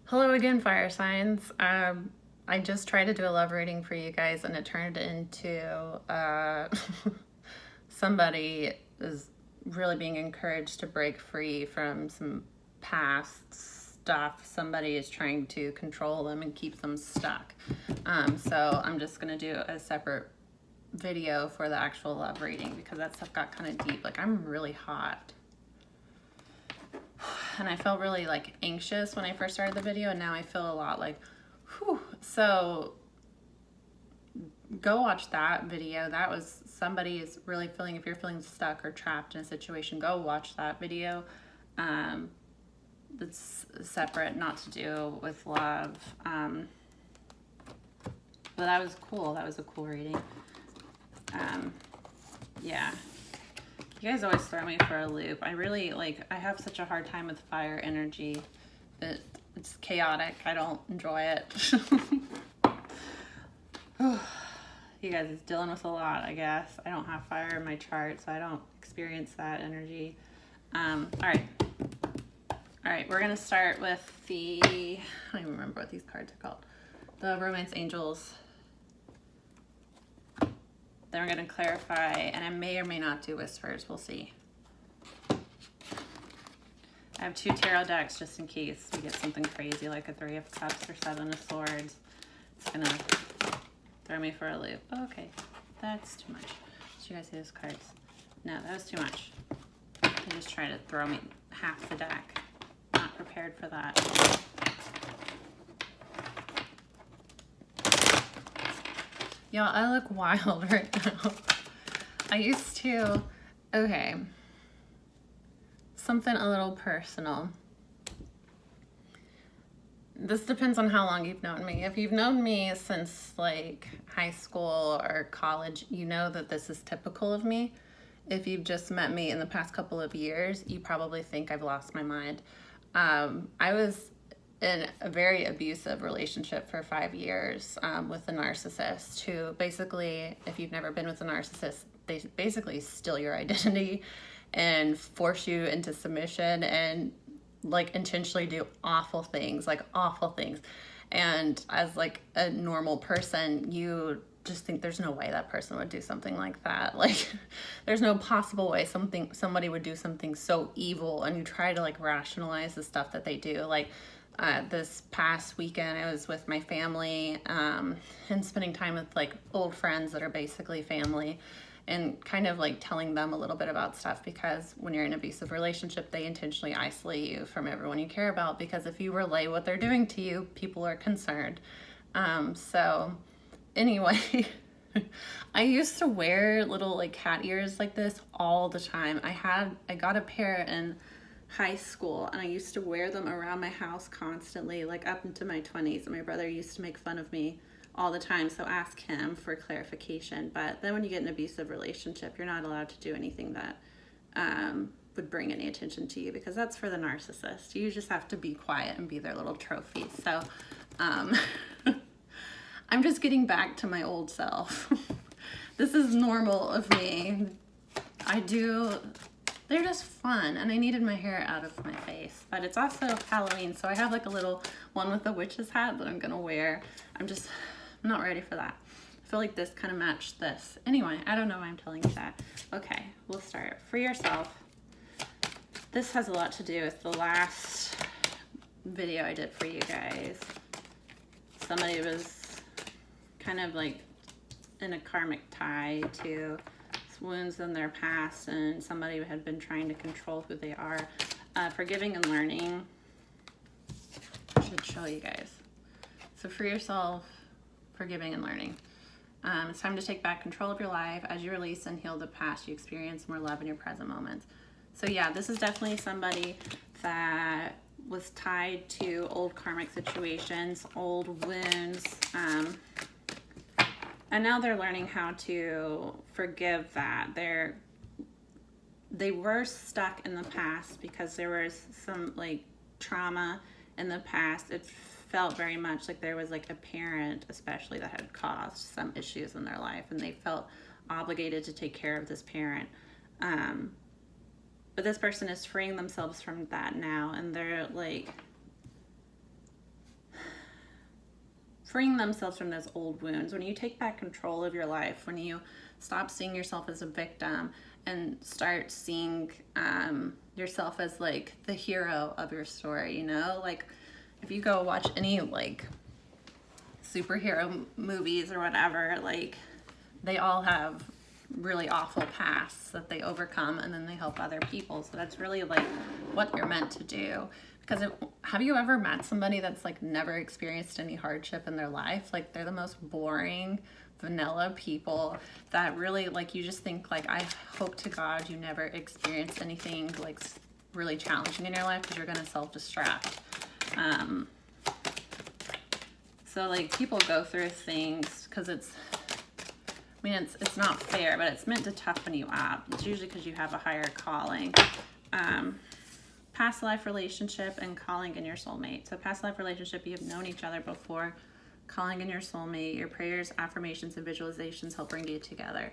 Hello again, fire signs. I just tried to do a love reading for you guys, and it turned into somebody is really being encouraged to break free from some past stuff. Somebody is trying to control them and keep them stuck. So I'm just gonna do a separate video for the actual love reading because that stuff got kind of deep. Like, I'm really hot. And I felt really like anxious when I first started the video, and now I feel a lot like, whew. So go watch that video. That was somebody is really feeling, if you're feeling stuck or trapped in a situation, go watch that video. It's separate, not to do with love. But that was cool. That was a cool reading. Yeah. You guys always throw me for a loop. I really, I have such a hard time with fire energy. It's chaotic. I don't enjoy it. You guys is dealing with a lot, I guess. I don't have fire in my chart, so I don't experience that energy. All right, we're going to start with the, I don't even remember what these cards are called. The Romance Angels. Then we're going to clarify, and I may or may not do whispers. We'll see. I have 2 tarot decks just in case we get something crazy like a 3 of Cups or 7 of Swords. It's going to throw me for a loop. Oh, okay, that's too much. Did you guys see those cards? No, that was too much. They just try to throw me half the deck. Not prepared for that. Y'all, I look wild right now. I used to, okay, something a little personal. This depends on how long you've known me. If you've known me since like high school or college, you know that this is typical of me. If you've just met me in the past couple of years, you probably think I've lost my mind. I was in a very abusive relationship for 5 years with a narcissist who basically, if you've never been with a narcissist, they basically steal your identity and force you into submission and like intentionally do awful things. And as like a normal person, you just think there's no way that person would do something like that. Like, there's no possible way somebody would do something so evil, and you try to like rationalize the stuff that they do. Like, this past weekend, I was with my family and spending time with like old friends that are basically family, and kind of like telling them a little bit about stuff, because when you're in an abusive relationship, they intentionally isolate you from everyone you care about, because if you relay what they're doing to you, people are concerned. So anyway, I used to wear little like cat ears like this all the time. I got a pair in high school, and I used to wear them around my house constantly, like up into my 20s, and my brother used to make fun of me all the time, so ask him for clarification. But then when you get in an abusive relationship, you're not allowed to do anything that would bring any attention to you, because that's for the narcissist. You just have to be quiet and be their little trophy. So I'm just getting back to my old self. This is normal of me. They're just fun, and I needed my hair out of my face. But it's also Halloween, so I have like a little one with the witch's hat that I'm gonna wear. I'm not ready for that. I feel like this kind of matched this. Anyway, I don't know why I'm telling you that. Okay, we'll start. For yourself, this has a lot to do with the last video I did for you guys. Somebody was kind of like in a karmic tie to wounds in their past, and somebody had been trying to control who they are. Forgiving and learning. I should show you guys. So for yourself, forgiving and learning. It's time to take back control of your life. As you release and heal the past, you experience more love in your present moments. So yeah, this is definitely somebody that was tied to old karmic situations, old wounds, and now they're learning how to forgive that. They were stuck in the past because there was some like trauma in the past. It felt very much like there was like a parent especially that had caused some issues in their life, and they felt obligated to take care of this parent. But this person is freeing themselves from that now, and they're like freeing themselves from those old wounds. When you take back control of your life, when you stop seeing yourself as a victim and start seeing yourself as like the hero of your story, you know, like if you go watch any like superhero movies or whatever, like they all have really awful pasts that they overcome, and then they help other people. So that's really like what you're meant to do. Because have you ever met somebody that's like never experienced any hardship in their life? Like they're the most boring, vanilla people that really like, you just think like, I hope to God you never experienced anything like really challenging in your life, because you're going to self-destruct. So like people go through things because it's not fair, but it's meant to toughen you up. It's usually because you have a higher calling. Past life relationship and calling in your soulmate. So past life relationship, you have known each other before. Calling in your soulmate, your prayers, affirmations, and visualizations help bring you together.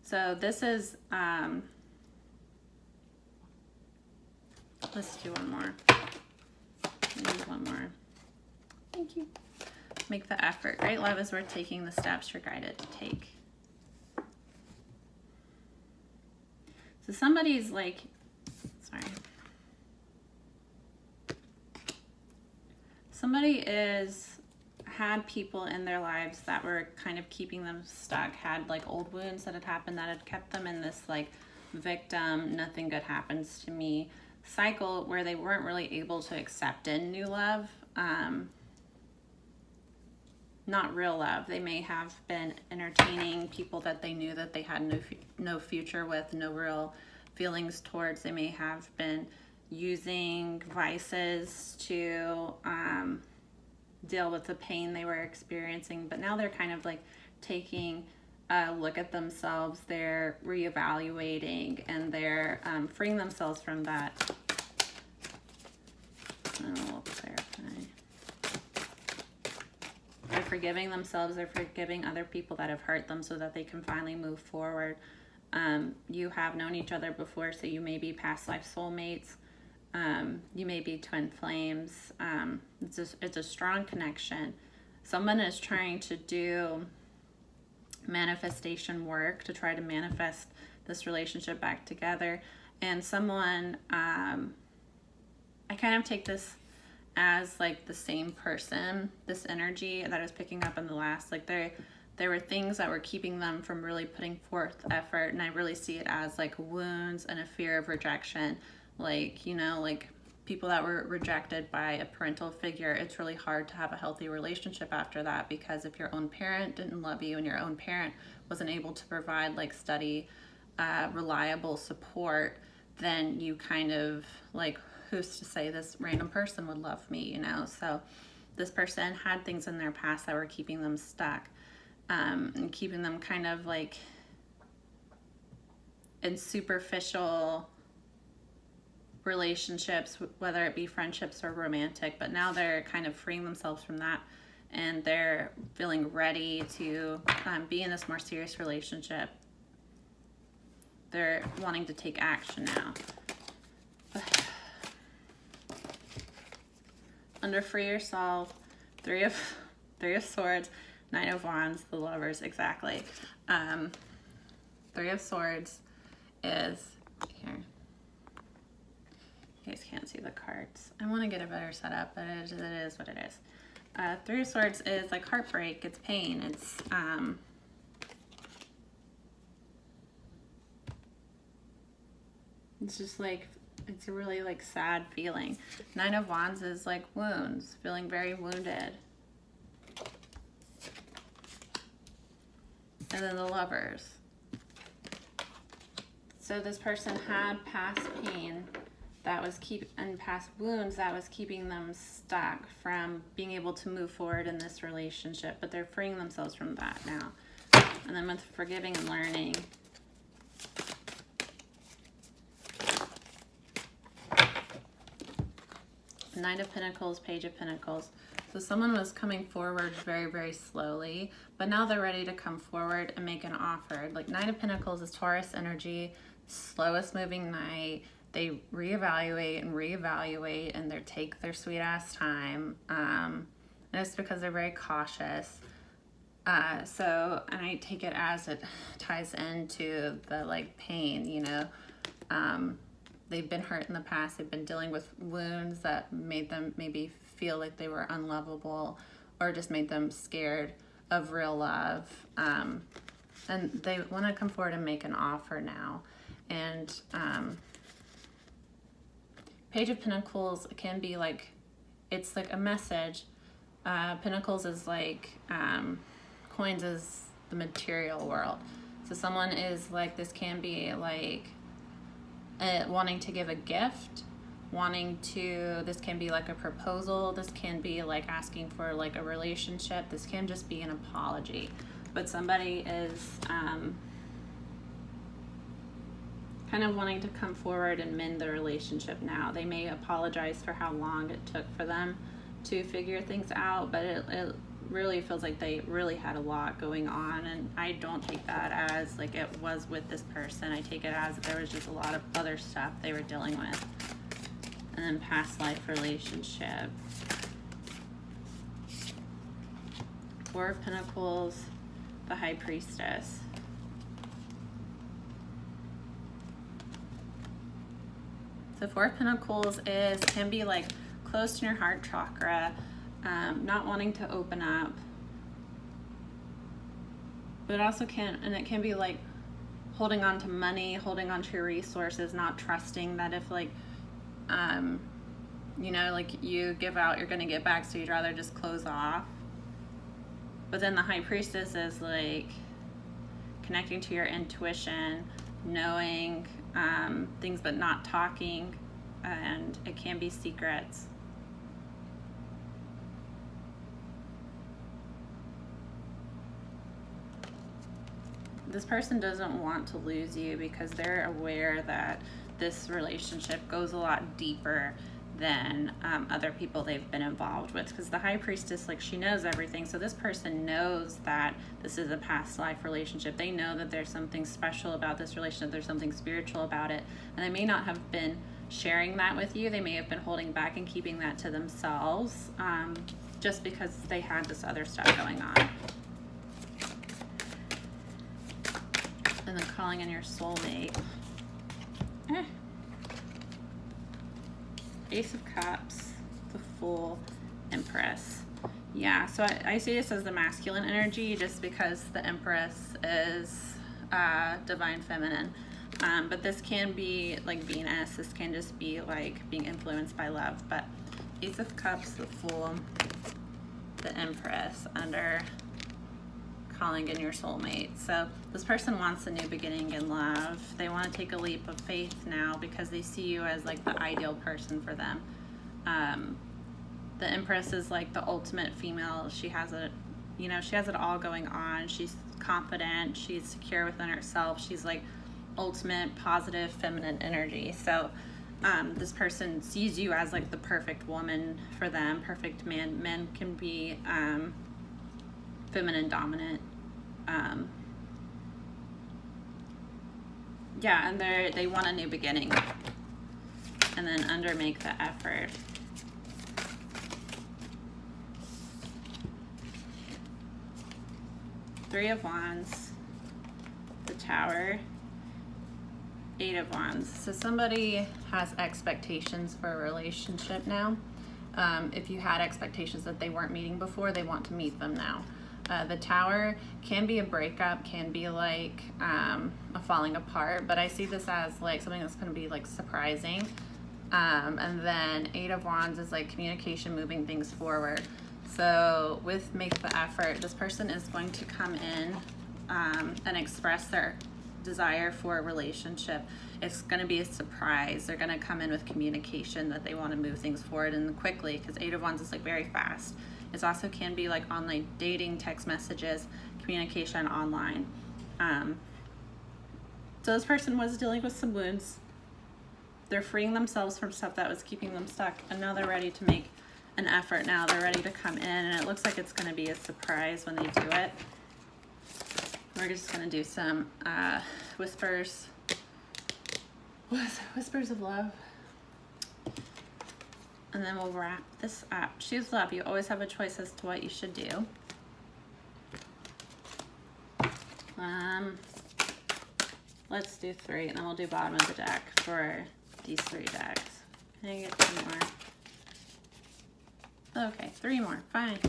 So this is, let's do one more. Maybe one more. Thank you. Make the effort. Great love is worth taking the steps you're guided to take. So somebody's like, sorry. Somebody had people in their lives that were kind of keeping them stuck, had like old wounds that had happened that had kept them in this like victim, nothing good happens to me cycle, where they weren't really able to accept in new love. Not real love. They may have been entertaining people that they knew that they had no future with, no real feelings towards. They may have been using vices to deal with the pain they were experiencing, but now they're kind of like taking a look at themselves. They're reevaluating and they're freeing themselves from that. We'll clarify. They're forgiving themselves, they're forgiving other people that have hurt them so that they can finally move forward. You have known each other before, so you may be past life soulmates. You may be twin flames. It's a strong connection. Someone is trying to do manifestation work to try to manifest this relationship back together. And someone, I kind of take this as like the same person, this energy that I was picking up in the last, like there were things that were keeping them from really putting forth effort, and I really see it as like wounds and a fear of rejection. Like, you know, like people that were rejected by a parental figure, it's really hard to have a healthy relationship after that, because if your own parent didn't love you and your own parent wasn't able to provide like steady, reliable support, then you kind of like, who's to say this random person would love me, you know? So this person had things in their past that were keeping them stuck, and keeping them kind of like in superficial relationships, whether it be friendships or romantic, but now they're kind of freeing themselves from that, and they're feeling ready to be in this more serious relationship. They're wanting to take action now. Under free yourself, three of swords, 9 of wands, the lovers, exactly. 3 of swords is here. You guys can't see the cards. I want to get a better setup, but it is what it is. 3 of swords is like heartbreak, it's pain, it's just like, it's a really like sad feeling. 9 of wands is like wounds, feeling very wounded. And then the lovers. So this person had past pain that was and past wounds that was keeping them stuck from being able to move forward in this relationship, but they're freeing themselves from that now. And then with forgiving and learning. Knight of Pentacles, Page of Pentacles. So someone was coming forward very, very slowly, but now they're ready to come forward and make an offer. Like Knight of Pentacles is Taurus energy, slowest moving knight. they reevaluate and reevaluate, and they take their sweet ass time. And it's because they're very cautious. So, and I take it as it ties into the like pain, you know. They've been hurt in the past. They've been dealing with wounds that made them maybe feel like they were unlovable, or just made them scared of real love. And they want to come forward and make an offer now. And Page of Pentacles can be like, it's like a message. Pentacles is like, coins is the material world. So someone is like, this can be like wanting to give a gift, this can be like a proposal, this can be like asking for like a relationship, this can just be an apology. But somebody is kind of wanting to come forward and mend the relationship now. They may apologize for how long it took for them to figure things out, but it really feels like they really had a lot going on, and I don't take that as like it was with this person. I take it as there was just a lot of other stuff they were dealing with. And then past life relationship. Four of Pentacles, the High Priestess. So Four of Pentacles can be like close to your heart chakra, not wanting to open up. But it also it can be like holding on to money, holding on to your resources, not trusting that if like, you know, like you give out, you're going to get back, so you'd rather just close off. But then the High Priestess is like connecting to your intuition, knowing things but not talking, and it can be secrets. This person doesn't want to lose you because they're aware that this relationship goes a lot deeper than other people they've been involved with. Because the High Priestess, like, she knows everything. So this person knows that this is a past life relationship. They know that there's something special about this relationship. There's something spiritual about it. And they may not have been sharing that with you. They may have been holding back and keeping that to themselves, just because they had this other stuff going on. And then calling in your soulmate. Ace of Cups, the Fool, Empress. Yeah, so I see this as the masculine energy just because the Empress is divine feminine. But this can be like Venus. This can just be like being influenced by love. But Ace of Cups, the Fool, the Empress under calling in your soulmate. So this person wants a new beginning in love. They want to take a leap of faith now because they see you as like the ideal person for them. The Empress is like the ultimate female. She has it all going on. She's confident. She's secure within herself. She's like ultimate positive feminine energy. So this person sees you as like the perfect woman for them, perfect man. Men can be feminine dominant. Yeah, and they want a new beginning. And then under make the effort. Three of Wands, the Tower, Eight of Wands. So somebody has expectations for a relationship now. If you had expectations that they weren't meeting before, they want to meet them now. The Tower can be a breakup, can be like a falling apart, but I see this as like something that's going to be like surprising. And then Eight of Wands is like communication, moving things forward. So with make the effort, this person is going to come in and express their desire for a relationship. It's going to be a surprise. They're going to come in with communication that they want to move things forward and quickly, because Eight of Wands is like very fast. It also can be like online dating, text messages, communication online. So this person was dealing with some wounds. They're freeing themselves from stuff that was keeping them stuck, and now they're ready to make an effort. Now they're ready to come in, and it looks like it's going to be a surprise when they do it. We're just going to do some whispers Whispers of love. And then we'll wrap this up. Choose love. You always have a choice as to what you should do. Let's do 3, and then we'll do bottom of the deck for these 3 decks. Can I get 2 more? Okay, 3 more. Fine.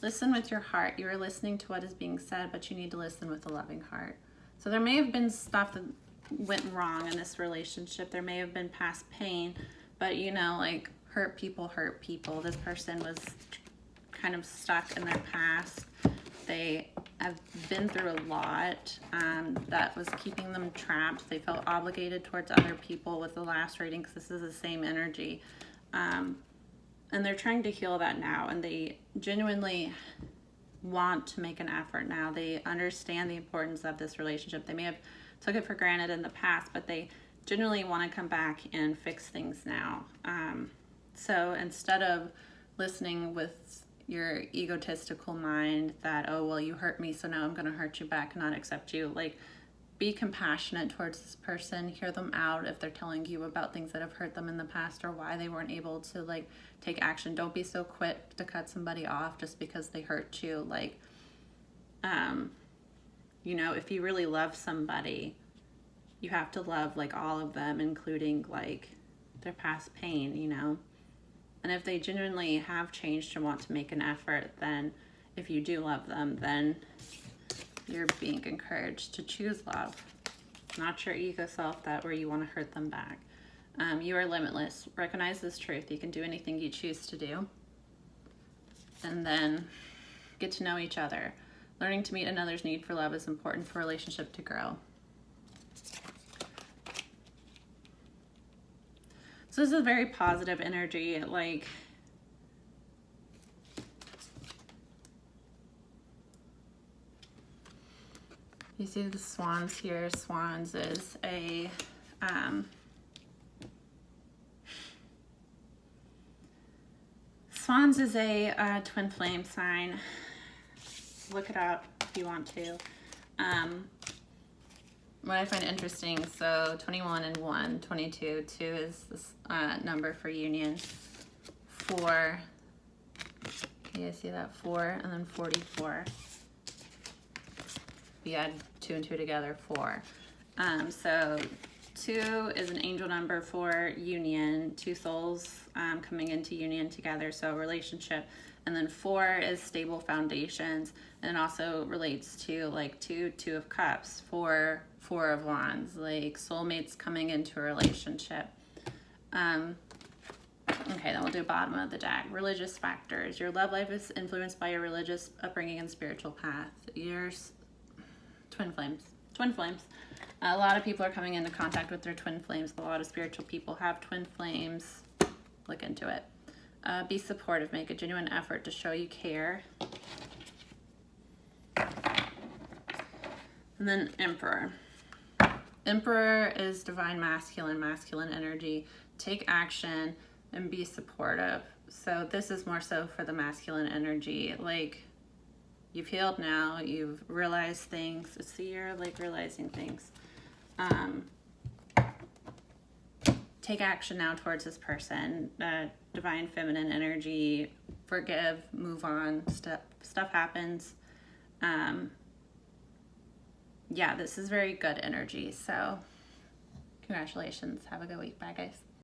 Listen with your heart. You are listening to what is being said, but you need to listen with a loving heart. So there may have been stuff that went wrong in this relationship. There may have been past pain, but you know, like, hurt people hurt people. This person was kind of stuck in their past. They have been through a lot that was keeping them trapped. They felt obligated towards other people with the last reading, because this is the same energy. And they're trying to heal that now, and they genuinely want to make an effort now. They understand the importance of this relationship. They may have took it for granted in the past, but they genuinely want to come back and fix things now. So instead of listening with your egotistical mind that, oh, well, you hurt me, so now I'm going to hurt you back and not accept you, like, be compassionate towards this person. Hear them out if they're telling you about things that have hurt them in the past or why they weren't able to, like, take action. Don't be so quick to cut somebody off just because they hurt you. Like, you know, if you really love somebody, you have to love, like, all of them, including, like, their past pain, you know. And if they genuinely have changed and want to make an effort, then if you do love them, then you're being encouraged to choose love, not your ego self that where you want to hurt them back. You are limitless. Recognize this truth. You can do anything you choose to do. And then get to know each other. Learning to meet another's need for love is important for a relationship to grow. So this is a very positive energy. Like, you see the swans here. Swans is a twin flame sign. Look it up if you want to. What I find interesting, so 21 and 1, 22, 2 is this number for union. 4, can you guys see that? 4, and then 44. We add 2 and 2 together, 4. So 2 is an angel number for union, 2 souls coming into union together, so relationship. And then 4 is stable foundations, and it also relates to, like, 2 of cups, 4 of wands, like soulmates coming into a relationship. Okay, then we'll do bottom of the deck. Religious factors. Your love life is influenced by your religious upbringing and spiritual path. Yours, twin flames. Twin flames. A lot of people are coming into contact with their twin flames. A lot of spiritual people have twin flames. Look into it. Be supportive. Make a genuine effort to show you care. And then Emperor. Emperor is divine masculine energy. Take action and be supportive. So this is more so for the masculine energy. Like, you've healed now. You've realized things. It's the year of, like, realizing things. Take action now towards this person. Divine feminine energy. Forgive. Move on. Stuff happens. Yeah, this is very good energy. So congratulations. Have a good week. Bye, guys.